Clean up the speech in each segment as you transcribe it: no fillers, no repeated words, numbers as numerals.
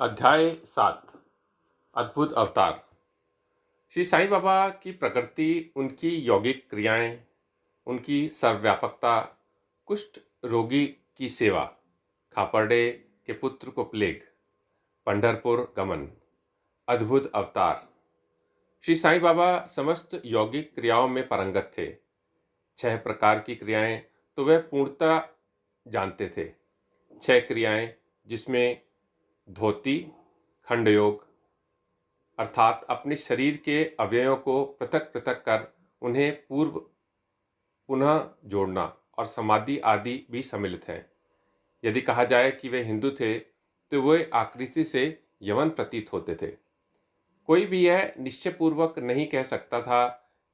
अध्याय 7। अद्भुत अवतार। श्री साईं बाबा की प्रकृति, उनकी यौगिक क्रियाएं, उनकी सर्वव्यापकता, कुष्ठ रोगी की सेवा, खापर्डे के पुत्र को प्लेग, पंढरपुर गमन, अद्भुत अवतार। श्री साईं बाबा समस्त यौगिक क्रियाओं में पारंगत थे। 6 प्रकार की क्रियाएं तो वे पूर्णतः जानते थे। 6 क्रियाएं जिसमें धोती, खंडयोग अर्थात अपने शरीर के अवयवों को पृथक पृथक कर उन्हें पूर्व पुनः जोड़ना और समाधि आदि भी सम्मिलित हैं। यदि कहा जाए कि वे हिंदू थे तो वे आकृति से यवन प्रतीत होते थे। कोई भी यह निश्चयपूर्वक नहीं कह सकता था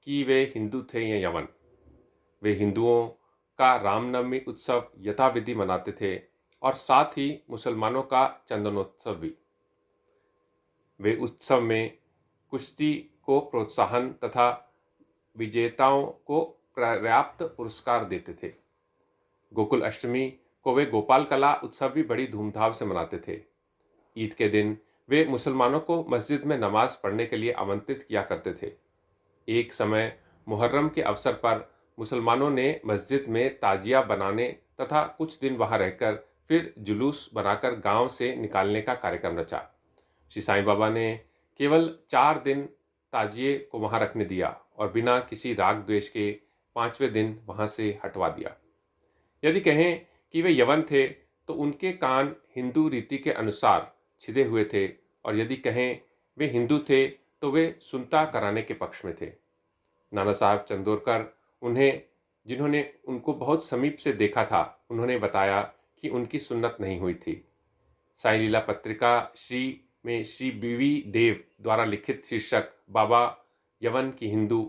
कि वे हिंदू थे या यवन। वे हिंदुओं का रामनवमी उत्सव यथाविधि मनाते थे और साथ ही मुसलमानों का चंदनोत्सव भी। वे उत्सव में कुश्ती को प्रोत्साहन तथा विजेताओं को पर्याप्त पुरस्कार देते थे। गोकुल अष्टमी को वे गोपाल कला उत्सव भी बड़ी धूमधाम से मनाते थे। ईद के दिन वे मुसलमानों को मस्जिद में नमाज पढ़ने के लिए आमंत्रित किया करते थे। एक समय मुहर्रम के अवसर पर मुसलमानों ने मस्जिद में ताजिया बनाने तथा कुछ दिन वहां रहकर फिर जुलूस बनाकर गांव से निकालने का कार्यक्रम रचा। श्री साईं बाबा ने केवल 4 दिन ताजिए को वहां रखने दिया और बिना किसी राग द्वेष के 5वें दिन वहां से हटवा दिया। यदि कहें कि वे यवन थे तो उनके कान हिंदू रीति के अनुसार छिदे हुए थे, और यदि कहें वे हिंदू थे तो वे सुनता कराने के पक्ष में थे। नाना साहब चंदोरकर जिन्होंने उनको बहुत समीप से देखा था, उन्होंने बताया कि उनकी सुन्नत नहीं हुई थी। साई लीला पत्रिका में श्री बीवी देव द्वारा लिखित शीर्षक बाबा यवन की हिंदू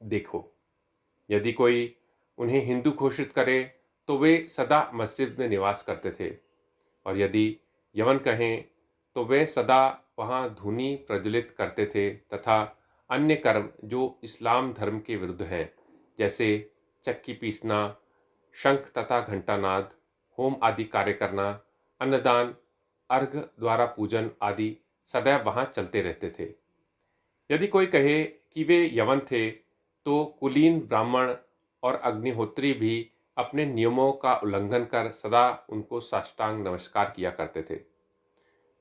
देखो। यदि कोई उन्हें हिंदू घोषित करे तो वे सदा मस्जिद में निवास करते थे, और यदि यवन कहें तो वे सदा वहां धुनी प्रज्वलित करते थे तथा अन्य कर्म जो इस्लाम धर्म के विरुद्ध हैं, जैसे चक्की पीसना, शंख तथा घंटानाद, होम आदि कार्य करना, अन्नदान, अर्घ द्वारा पूजन आदि सदैव वहां चलते रहते थे। यदि कोई कहे कि वे यवन थे तो कुलीन ब्राह्मण और अग्निहोत्री भी अपने नियमों का उल्लंघन कर सदा उनको साष्टांग नमस्कार किया करते थे।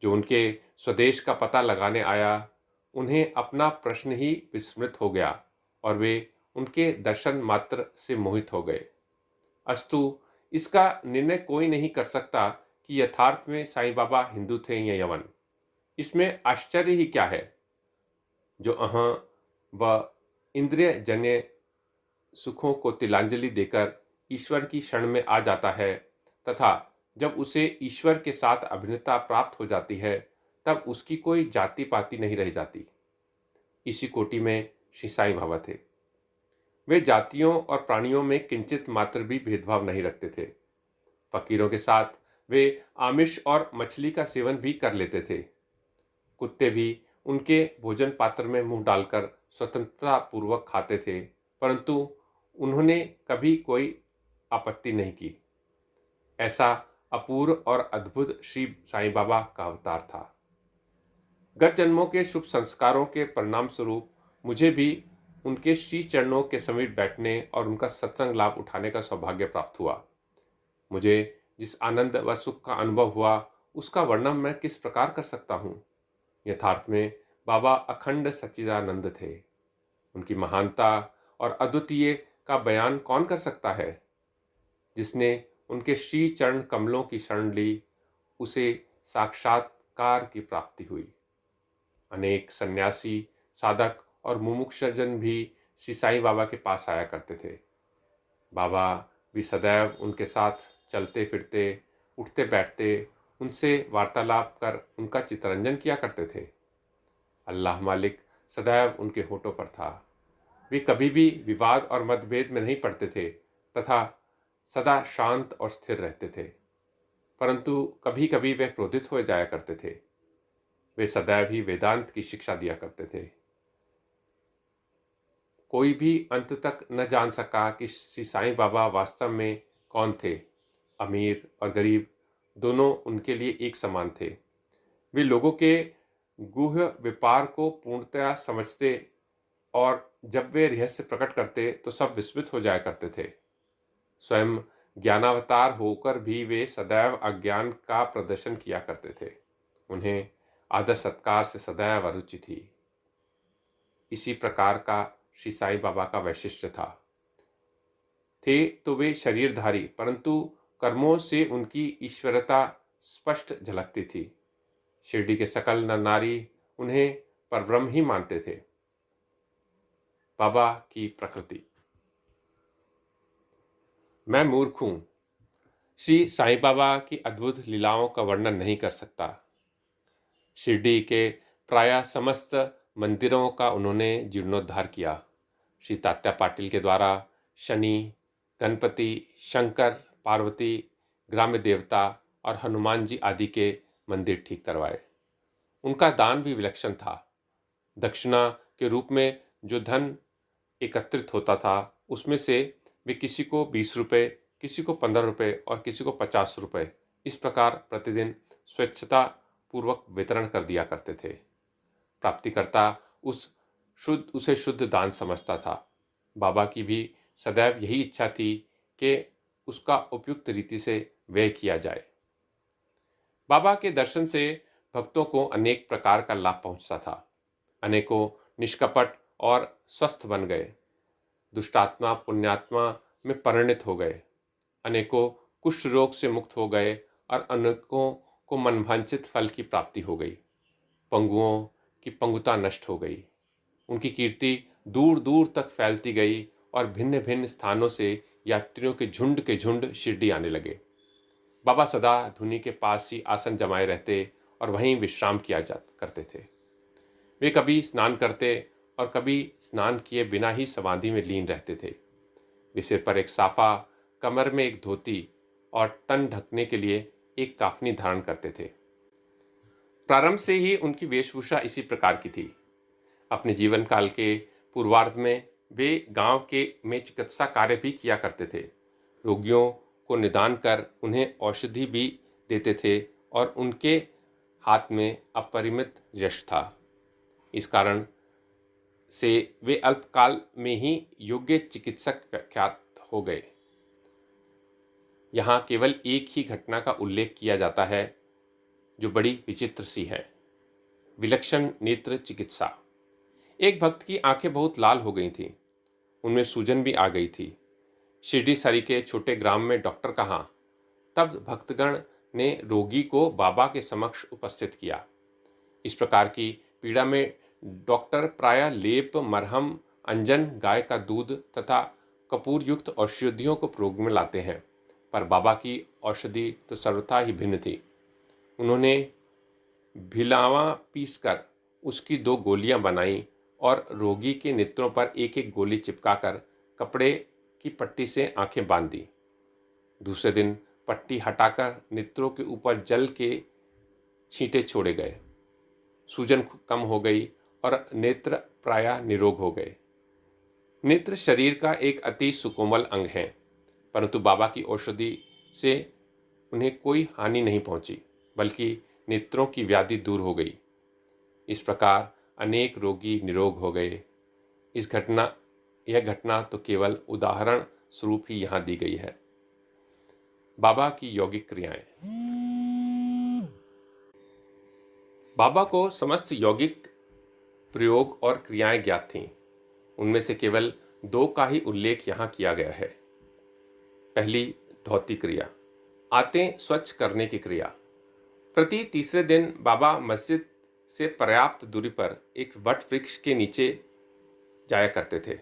जो उनके स्वदेश का पता लगाने आया, उन्हें अपना प्रश्न ही विस्मृत हो गया और वे उनके दर्शन मात्र से मोहित हो गए। अस्तु, इसका निर्णय कोई नहीं कर सकता कि यथार्थ में साईं बाबा हिंदू थे या यवन। इसमें आश्चर्य ही क्या है। जो अहं व इंद्रिय जन्य सुखों को तिलांजलि देकर ईश्वर की शरण में आ जाता है तथा जब उसे ईश्वर के साथ अभिन्नता प्राप्त हो जाती है, तब उसकी कोई जाति पाति नहीं रह जाती। इसी कोटि में श्री साईं बाबा थे। वे जातियों और प्राणियों में किंचित मात्र भी भेदभाव नहीं रखते थे। फकीरों के साथ वे आमिष और मछली का सेवन भी कर लेते थे। कुत्ते भी उनके भोजन पात्र में मुंह डालकर स्वतंत्रता पूर्वक खाते थे, परंतु उन्होंने कभी कोई आपत्ति नहीं की। ऐसा अपूर्व और अद्भुत श्री साईं बाबा का अवतार था। गत जन्मों के शुभ संस्कारों के परिणाम स्वरूप मुझे भी उनके श्री चरणों के समीप बैठने और उनका सत्संग लाभ उठाने का सौभाग्य प्राप्त हुआ। मुझे जिस आनंद व सुख का अनुभव हुआ, उसका वर्णन मैं किस प्रकार कर सकता हूँ। यथार्थ में बाबा अखंड सच्चिदानंद थे। उनकी महानता और अद्वितीय का बयान कौन कर सकता है। जिसने उनके श्री चरण कमलों की शरण ली, उसे साक्षात्कार की प्राप्ति हुई। अनेक सन्यासी, साधक और मुमुक्षुजन भी श्री साईं बाबा के पास आया करते थे। बाबा भी सदैव उनके साथ चलते फिरते, उठते बैठते, उनसे वार्तालाप कर उनका चित्तरंजन किया करते थे। अल्लाह मालिक सदैव उनके होठों पर था। वे कभी भी विवाद और मतभेद में नहीं पड़ते थे तथा सदा शांत और स्थिर रहते थे, परंतु कभी कभी वे क्रोधित हो जाया करते थे। वे सदैव ही वेदांत की शिक्षा दिया करते थे। कोई भी अंत तक न जान सका कि श्री साईं बाबा वास्तव में कौन थे। अमीर और गरीब दोनों उनके लिए एक समान थे। वे लोगों के गूढ़ व्यापार को पूर्णतया समझते और जब वे रहस्य प्रकट करते तो सब विस्मित हो जाया करते थे। स्वयं ज्ञानावतार होकर भी वे सदैव अज्ञान का प्रदर्शन किया करते थे। उन्हें आदर सत्कार से सदैव अरुचि थी। इसी प्रकार का श्री साईं बाबा का वैशिष्ट्य था। थे तो वे शरीरधारी, परंतु कर्मों से उनकी ईश्वरता स्पष्ट झलकती थी। शिरडी के सकल नर नारी उन्हें परब्रह्म ही मानते थे। बाबा की प्रकृति। मैं मूर्ख हूँ, श्री साईं बाबा की अद्भुत लीलाओं का वर्णन नहीं कर सकता। शिरडी के प्रायः समस्त मंदिरों का उन्होंने जीर्णोद्धार किया। श्री तात्या पाटिल के द्वारा शनि, गणपति, शंकर, पार्वती, ग्राम्य देवता और हनुमान जी आदि के मंदिर ठीक करवाए। उनका दान भी विलक्षण था। दक्षिणा के रूप में जो धन एकत्रित होता था, उसमें से वे किसी को 20 रुपये, किसी को 15 रुपये और किसी को 50 रुपये इस प्रकार प्रतिदिन स्वच्छता पूर्वक वितरण कर दिया करते थे। प्राप्तिकर्ता उसे शुद्ध दान समझता था। बाबा की भी सदैव यही इच्छा थी कि उसका उपयुक्त रीति से व्यय किया जाए। बाबा के दर्शन से भक्तों को अनेक प्रकार का लाभ पहुंचता था। अनेकों निष्कपट और स्वस्थ बन गए, दुष्टात्मा पुण्यात्मा में परिणित हो गए, अनेकों कुष्ठ रोग से मुक्त हो गए और अनेकों को मनभांचित फल की प्राप्ति हो गई। पंगुओं की पंगुता नष्ट हो गई। उनकी कीर्ति दूर दूर तक फैलती गई और भिन्न भिन्न स्थानों से यात्रियों के झुंड शिरडी आने लगे। बाबा सदा धुनी के पास ही आसन जमाए रहते और वहीं विश्राम किया करते थे। वे कभी स्नान करते और कभी स्नान किए बिना ही समाधि में लीन रहते थे। वे सिर पर एक साफा, कमर में एक धोती और तन ढकने के लिए एक काफनी धारण करते थे। प्रारंभ से ही उनकी वेशभूषा इसी प्रकार की थी। अपने जीवन काल के पूर्वार्ध में वे गांव में चिकित्सा कार्य भी किया करते थे। रोगियों को निदान कर उन्हें औषधि भी देते थे और उनके हाथ में अपरिमित यश था। इस कारण से वे अल्पकाल में ही योग्य चिकित्सक ख्यात हो गए। यहाँ केवल एक ही घटना का उल्लेख किया जाता है जो बड़ी विचित्र सी है। विलक्षण नेत्र चिकित्सा। एक भक्त की आंखें बहुत लाल हो गई थीं। उनमें सूजन भी आ गई थी। शिरडी सरी के छोटे ग्राम में डॉक्टर कहाँ। तब भक्तगण ने रोगी को बाबा के समक्ष उपस्थित किया। इस प्रकार की पीड़ा में डॉक्टर प्रायः लेप, मरहम, अंजन, गाय का दूध तथा कपूर युक्त औषधियों को प्रयोग में लाते हैं, पर बाबा की औषधि तो सर्वथा ही भिन्न थी। उन्होंने भिलावा पीसकर उसकी 2 गोलियां बनाई और रोगी के नेत्रों पर एक एक गोली चिपकाकर कपड़े की पट्टी से आंखें बांध दी। दूसरे दिन पट्टी हटाकर नेत्रों के ऊपर जल के छींटे छोड़े गए। सूजन कम हो गई और नेत्र प्रायः निरोग हो गए। नेत्र शरीर का एक अति सुकोमल अंग है, परंतु बाबा की औषधि से उन्हें कोई हानि नहीं पहुंची, बल्कि नेत्रों की व्याधि दूर हो गई। इस प्रकार अनेक रोगी निरोग हो गए। यह घटना तो केवल उदाहरण स्वरूप ही यहाँ दी गई है। बाबा की यौगिक क्रियाएं। बाबा को समस्त यौगिक प्रयोग और क्रियाएं ज्ञात थीं। उनमें से केवल 2 का ही उल्लेख यहाँ किया गया है। पहली, धौती क्रिया, आंतें स्वच्छ करने की क्रिया। प्रति तीसरे दिन बाबा मस्जिद से पर्याप्त दूरी पर एक वट वृक्ष के नीचे जाया करते थे।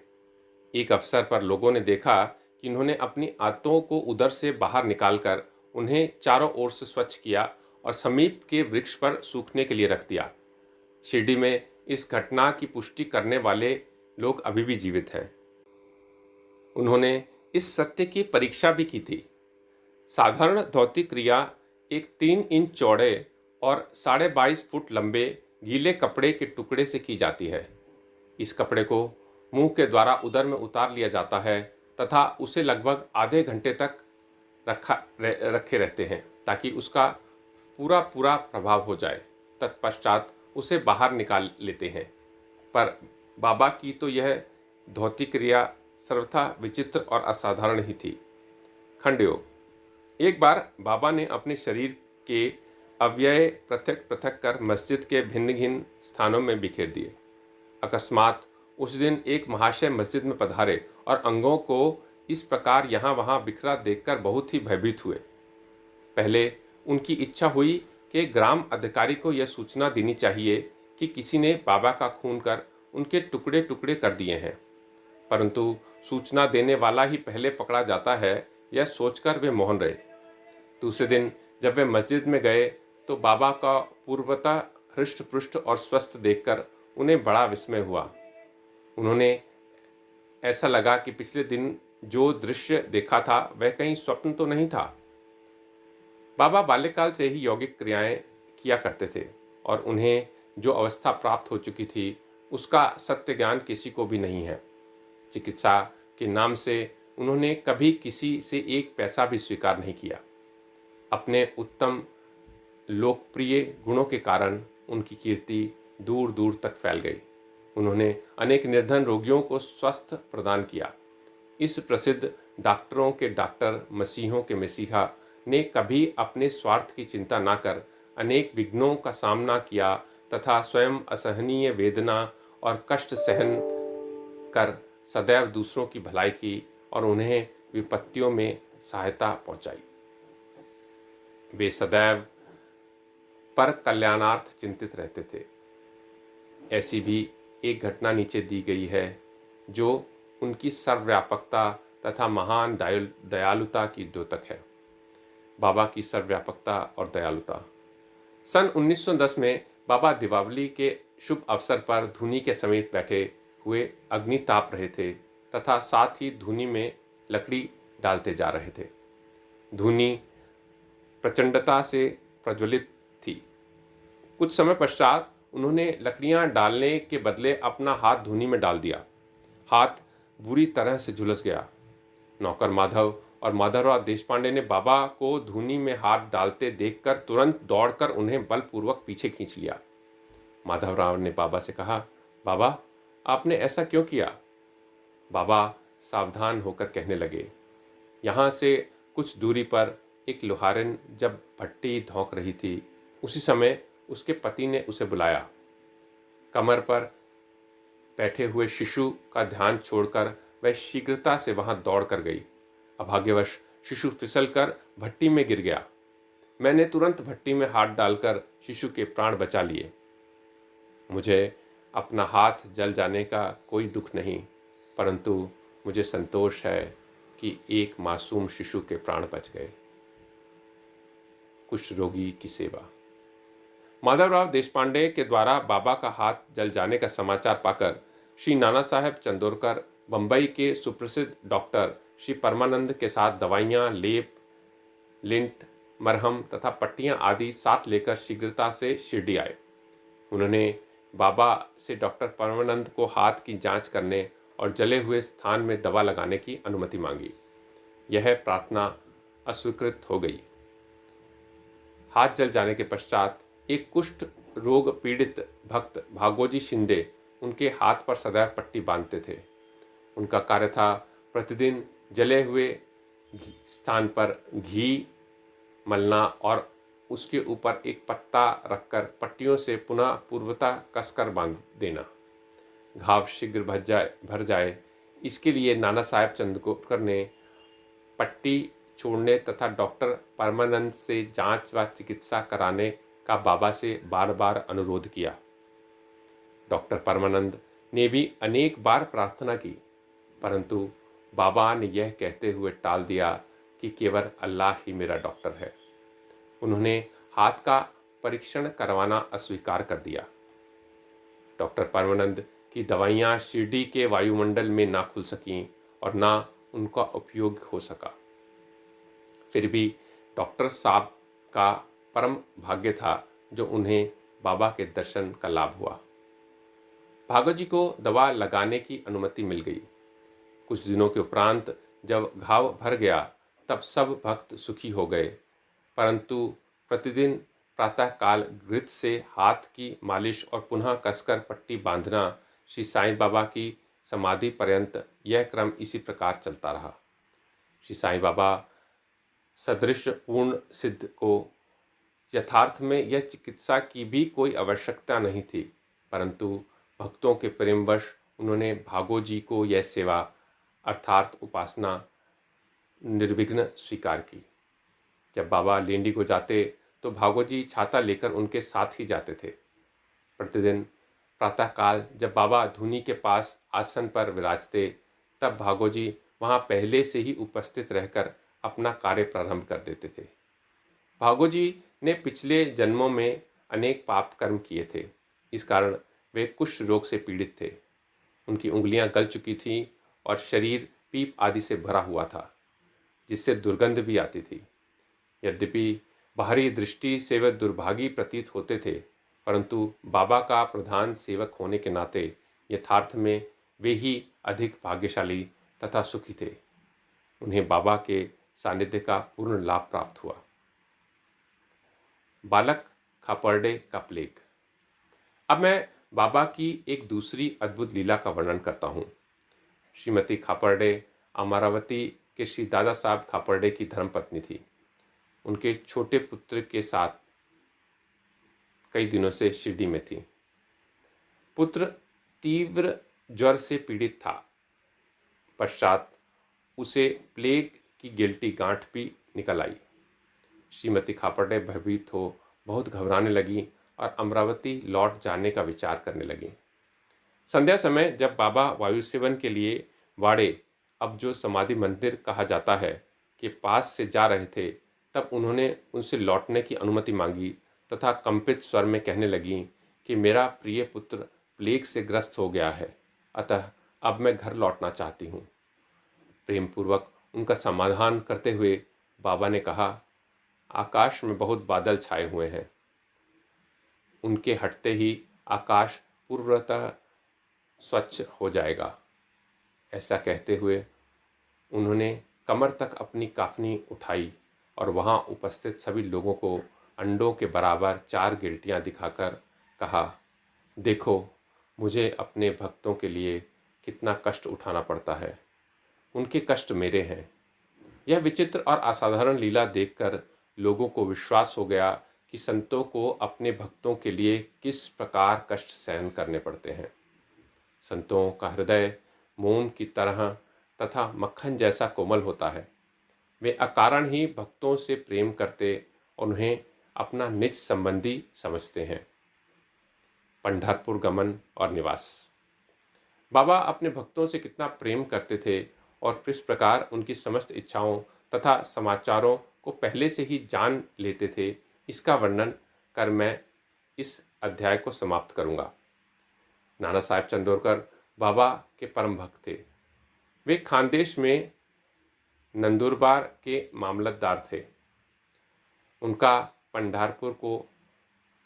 एक अवसर पर लोगों ने देखा कि उन्होंने अपनी आंतों को उदर से बाहर निकालकर उन्हें चारों ओर से स्वच्छ किया और समीप के वृक्ष पर सूखने के लिए रख दिया। शिरडी में इस घटना की पुष्टि करने वाले लोग अभी भी जीवित हैं। उन्होंने इस सत्य की परीक्षा भी की थी। साधारण धौती क्रिया एक 3 इंच चौड़े और 22.5 फुट लंबे गीले कपड़े के टुकड़े से की जाती है। इस कपड़े को मुंह के द्वारा उदर में उतार लिया जाता है तथा उसे लगभग आधे घंटे तक रखे रहते हैं। ताकि उसका पूरा पूरा प्रभाव हो जाए। तत्पश्चात उसे बाहर निकाल लेते हैं। पर बाबा की तो यह धौती क्रिया सर्वथा विचित्र और असाधारण ही थी। खंडयोग। एक बार बाबा ने अपने शरीर के अवयव पृथक पृथक कर मस्जिद के भिन्न भिन्न स्थानों में बिखेर दिए। अकस्मात उस दिन एक महाशय मस्जिद में पधारे और अंगों को इस प्रकार यहाँ वहाँ बिखरा देखकर बहुत ही भयभीत हुए। पहले उनकी इच्छा हुई कि ग्राम अधिकारी को यह सूचना देनी चाहिए कि किसी ने बाबा का खून कर उनके टुकड़े टुकड़े कर दिए हैं, परंतु सूचना देने वाला ही पहले पकड़ा जाता है, यह सोचकर वे मौन रहे। दूसरे दिन जब वे मस्जिद में गए तो बाबा का पूर्वतः हृष्ट पुष्ट और स्वस्थ देखकर उन्हें बड़ा विस्मय हुआ। उन्होंने ऐसा लगा कि पिछले दिन जो दृश्य देखा था वह कहीं स्वप्न तो नहीं था। बाबा बाल्यकाल से ही यौगिक क्रियाएं किया करते थे और उन्हें जो अवस्था प्राप्त हो चुकी थी उसका सत्य ज्ञान किसी को भी नहीं है। चिकित्सा के नाम से उन्होंने कभी किसी से एक पैसा भी स्वीकार नहीं किया। अपने उत्तम लोकप्रिय गुणों के कारण उनकी कीर्ति दूर दूर तक फैल गई। उन्होंने अनेक निर्धन रोगियों को स्वास्थ्य प्रदान किया। इस प्रसिद्ध डॉक्टरों के डॉक्टर, मसीहों के मसीहा ने कभी अपने स्वार्थ की चिंता न कर अनेक विघ्नों का सामना किया तथा स्वयं असहनीय वेदना और कष्ट सहन कर सदैव दूसरों की भलाई की और उन्हें विपत्तियों में सहायता पहुंचाई। वे सदैव पर कल्याणार्थ चिंतित रहते थे। ऐसी भी एक घटना नीचे दी गई है जो उनकी सर्वव्यापकता तथा महान दयालुता की द्योतक है। बाबा की सर्वव्यापकता और दयालुता। सन 1910 में बाबा दीपावली के शुभ अवसर पर धूनी के समीप बैठे हुए अग्नि ताप रहे थे तथा साथ ही धूनी में लकड़ी डालते जा रहे थे। धूनी प्रचंडता से प्रज्वलित थी। कुछ समय पश्चात उन्होंने लकड़ियां डालने के बदले अपना हाथ धूनी में डाल दिया। हाथ बुरी तरह से झुलस गया। नौकर माधव और माधवराव देशपांडे ने बाबा को धूनी में हाथ डालते देखकर तुरंत दौड़कर उन्हें बलपूर्वक पीछे खींच लिया। माधवराव ने बाबा से कहा, बाबा आपने ऐसा क्यों किया? बाबा सावधान होकर कहने लगे, यहाँ से कुछ दूरी पर एक लोहारिन जब भट्टी धौंक रही थी, उसी समय उसके पति ने उसे बुलाया। कमर पर बैठे हुए शिशु का ध्यान छोड़कर वह शीघ्रता से वहां दौड़ कर गई। अभाग्यवश शिशु फिसलकर भट्टी में गिर गया। मैंने तुरंत भट्टी में हाथ डालकर शिशु के प्राण बचा लिए। मुझे अपना हाथ जल जाने का कोई दुख नहीं, परंतु मुझे संतोष है कि एक मासूम शिशु के प्राण बच गए। कुष्ठ रोगी की सेवा। माधवराव देशपांडे के द्वारा बाबा का हाथ जल जाने का समाचार पाकर श्री नाना साहेब चंदोरकर बंबई के सुप्रसिद्ध डॉक्टर श्री परमानंद के साथ दवाइयाँ, लेप, लिंट, मरहम तथा पट्टियाँ आदि साथ लेकर शीघ्रता से शिरडी आए। उन्होंने बाबा से डॉक्टर परमानंद को हाथ की जांच करने और जले हुए स्थान में दवा लगाने की अनुमति मांगी। यह प्रार्थना अस्वीकृत हो गई। हाथ जल जाने के पश्चात एक कुष्ठ रोग पीड़ित भक्त भागोजी शिंदे उनके हाथ पर सदैव पट्टी बांधते थे। उनका कार्य था प्रतिदिन जले हुए स्थान पर घी मलना और उसके ऊपर एक पत्ता रखकर पट्टियों से पुनः पूर्वतः कसकर बांध देना। घाव शीघ्र भर जाए, इसके लिए नाना साहेब चंदोरकर ने पट्टी छोड़ने तथा डॉक्टर परमानंद से जांच व चिकित्सा कराने का बाबा से बार बार अनुरोध किया। डॉक्टर परमानंद ने भी अनेक बार प्रार्थना की, परंतु बाबा ने यह कहते हुए टाल दिया कि केवल अल्लाह ही मेरा डॉक्टर है। उन्होंने हाथ का परीक्षण करवाना अस्वीकार कर दिया। डॉक्टर परमानंद की दवाइयाँ शिरडी के वायुमंडल में ना खुल सकीं और ना उनका उपयोग हो सका। फिर भी डॉक्टर साहब का परम भाग्य था जो उन्हें बाबा के दर्शन का लाभ हुआ। भागवत जी को दवा लगाने की अनुमति मिल गई। कुछ दिनों के उपरांत जब घाव भर गया तब सब भक्त सुखी हो गए। परंतु प्रतिदिन प्रातःकाल घृत से हाथ की मालिश और पुनः कसकर पट्टी बांधना, श्री साईं बाबा की समाधि पर्यंत यह क्रम इसी प्रकार चलता रहा। श्री साईं बाबा सदृश पूर्ण सिद्ध को यथार्थ में यह चिकित्सा की भी कोई आवश्यकता नहीं थी, परंतु भक्तों के प्रेमवश उन्होंने भागो जी को यह सेवा अर्थात उपासना निर्विघ्न स्वीकार की। जब बाबा लेंडी को जाते तो भागो जी छाता लेकर उनके साथ ही जाते थे। प्रतिदिन प्रातःकाल जब बाबा धुनी के पास आसन पर विराजते, तब भागो जी वहाँ पहले से ही उपस्थित रहकर अपना कार्य प्रारंभ कर देते थे। भागो जी ने पिछले जन्मों में अनेक पाप कर्म किए थे, इस कारण वे कुष्ठ रोग से पीड़ित थे। उनकी उंगलियां गल चुकी थीं और शरीर पीप आदि से भरा हुआ था, जिससे दुर्गंध भी आती थी। यद्यपि बाहरी दृष्टि से वे दुर्भागी प्रतीत होते थे, परंतु बाबा का प्रधान सेवक होने के नाते यथार्थ में वे ही अधिक भाग्यशाली तथा सुखी थे। उन्हें बाबा के सानिध्य का पूर्ण लाभ प्राप्त हुआ। बालक खापर्डे का प्लेग। अब मैं बाबा की एक दूसरी अद्भुत लीला का वर्णन करता हूँ। श्रीमती खापर्डे अमरावती के श्री दादा साहब खापर्डे की धर्मपत्नी थी। उनके छोटे पुत्र के साथ कई दिनों से शिरडी में थी। पुत्र तीव्र ज्वर से पीड़ित था। पश्चात उसे प्लेग की गिल्टी गांठ भी निकल आई। श्रीमती खापर्डे भयभीत हो बहुत घबराने लगी और अमरावती लौट जाने का विचार करने लगी। संध्या समय जब बाबा वायु सेवन के लिए वाड़े, अब जो समाधि मंदिर कहा जाता है, के पास से जा रहे थे, तब उन्होंने उनसे लौटने की अनुमति मांगी तथा कंपित स्वर में कहने लगी कि मेरा प्रिय पुत्र प्लेग से ग्रस्त हो गया है, अतः अब मैं घर लौटना चाहती हूँ। प्रेमपूर्वक उनका समाधान करते हुए बाबा ने कहा, आकाश में बहुत बादल छाए हुए हैं। उनके हटते ही आकाश पूर्वतः स्वच्छ हो जाएगा। ऐसा कहते हुए उन्होंने कमर तक अपनी काफनी उठाई और वहां उपस्थित सभी लोगों को अंडों के बराबर 4 गिल्टियां दिखाकर कहा, देखो मुझे अपने भक्तों के लिए कितना कष्ट उठाना पड़ता है, उनके कष्ट मेरे हैं। यह विचित्र और असाधारण लीला देखकर लोगों को विश्वास हो गया कि संतों को अपने भक्तों के लिए किस प्रकार कष्ट सहन करने पड़ते हैं। संतों का हृदय मोम की तरह तथा मक्खन जैसा कोमल होता है। वे अकारण ही भक्तों से प्रेम करते और उन्हें अपना निज संबंधी समझते हैं। पंढरपुर गमन और निवास। बाबा अपने भक्तों से कितना प्रेम करते थे और किस प्रकार उनकी समस्त इच्छाओं तथा समाचारों को पहले से ही जान लेते थे, इसका वर्णन कर मैं इस अध्याय को समाप्त करूंगा। नाना साहेब चंदोरकर बाबा के परम भक्त थे। वे खानदेश में नंदुरबार के मामलतदार थे। उनका पंढरपुर को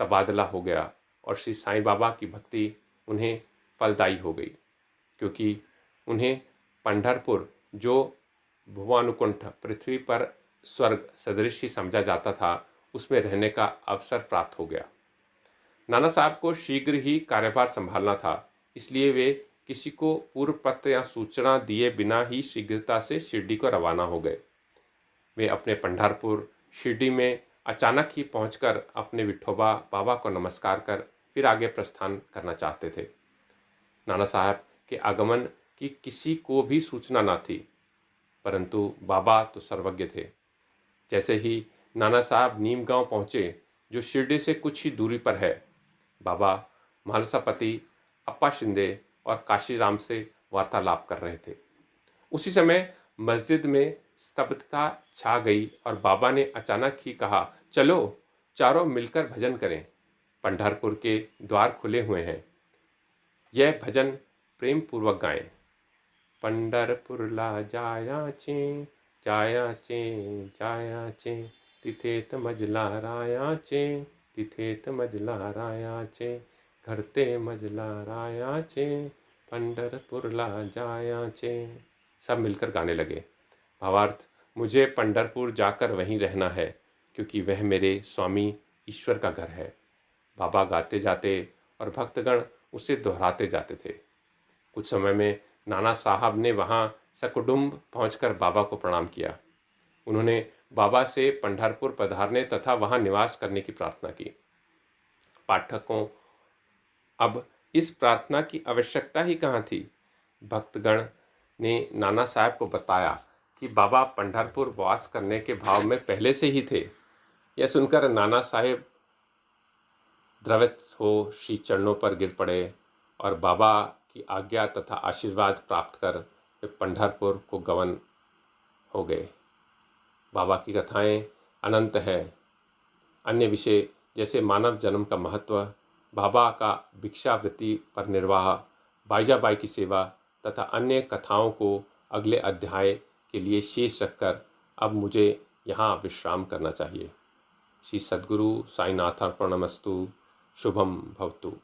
तबादला हो गया और श्री साईं बाबा की भक्ति उन्हें फलदायी हो गई, क्योंकि उन्हें पंढरपुर, जो भुवानुकुंठ पृथ्वी पर स्वर्ग सदृश ही समझा जाता था, उसमें रहने का अवसर प्राप्त हो गया। नाना साहब को शीघ्र ही कार्यभार संभालना था, इसलिए वे किसी को पूर्व पत्र या सूचना दिए बिना ही शीघ्रता से शिरडी को रवाना हो गए। वे अपने पंढरपुर शिरडी में अचानक ही पहुंचकर अपने विठोबा बाबा को नमस्कार कर फिर आगे प्रस्थान करना चाहते थे। नाना साहब के आगमन की किसी को भी सूचना न थी, परंतु बाबा तो सर्वज्ञ थे। जैसे ही नाना साहब नीम गांव पहुंचे, जो शिरडी से कुछ ही दूरी पर है, बाबा महालसापति, अप्पा शिंदे और काशीराम से वार्तालाप कर रहे थे। उसी समय मस्जिद में स्तब्धता छा गई और बाबा ने अचानक ही कहा, चलो चारों मिलकर भजन करें। पंढरपुर के द्वार खुले हुए हैं। यह भजन प्रेम पूर्वक गाएं। पंढरपुरला जायाचे, जायाचे, जायाचे, तिथेत मजला रायाचे, तिथेत मजला रायाचे, घरते मजला रायाचे, पंढरपुरला जायाचे। सब मिलकर गाने लगे। भावार्थ, मुझे पंढरपुर जाकर वहीं रहना है, क्योंकि वह मेरे स्वामी ईश्वर का घर है। बाबा गाते जाते और भक्तगण उसे दोहराते जाते थे। कुछ समय में नाना साहब ने वहाँ सकुटुंब पहुंचकर बाबा को प्रणाम किया। उन्होंने बाबा से पंढरपुर पधारने तथा वहाँ निवास करने की प्रार्थना की। पाठकों, अब इस प्रार्थना की आवश्यकता ही कहाँ थी। भक्तगण ने नाना साहब को बताया कि बाबा पंढरपुर वास करने के भाव में पहले से ही थे। यह सुनकर नाना साहेब द्रवित हो श्री चरणों पर गिर पड़े और बाबा की आज्ञा तथा आशीर्वाद प्राप्त कर वे पंढरपुर को गमन हो गए। बाबा की कथाएं अनंत है। अन्य विषय जैसे मानव जन्म का महत्व, बाबा का भिक्षावृत्ति पर निर्वाह, बाईजाबाई की सेवा तथा अन्य कथाओं को अगले अध्याय के लिए शेष रखकर अब मुझे यहाँ विश्राम करना चाहिए। श्री सद्गुरु साईनाथार्पणमस्तु। शुभम भवतु।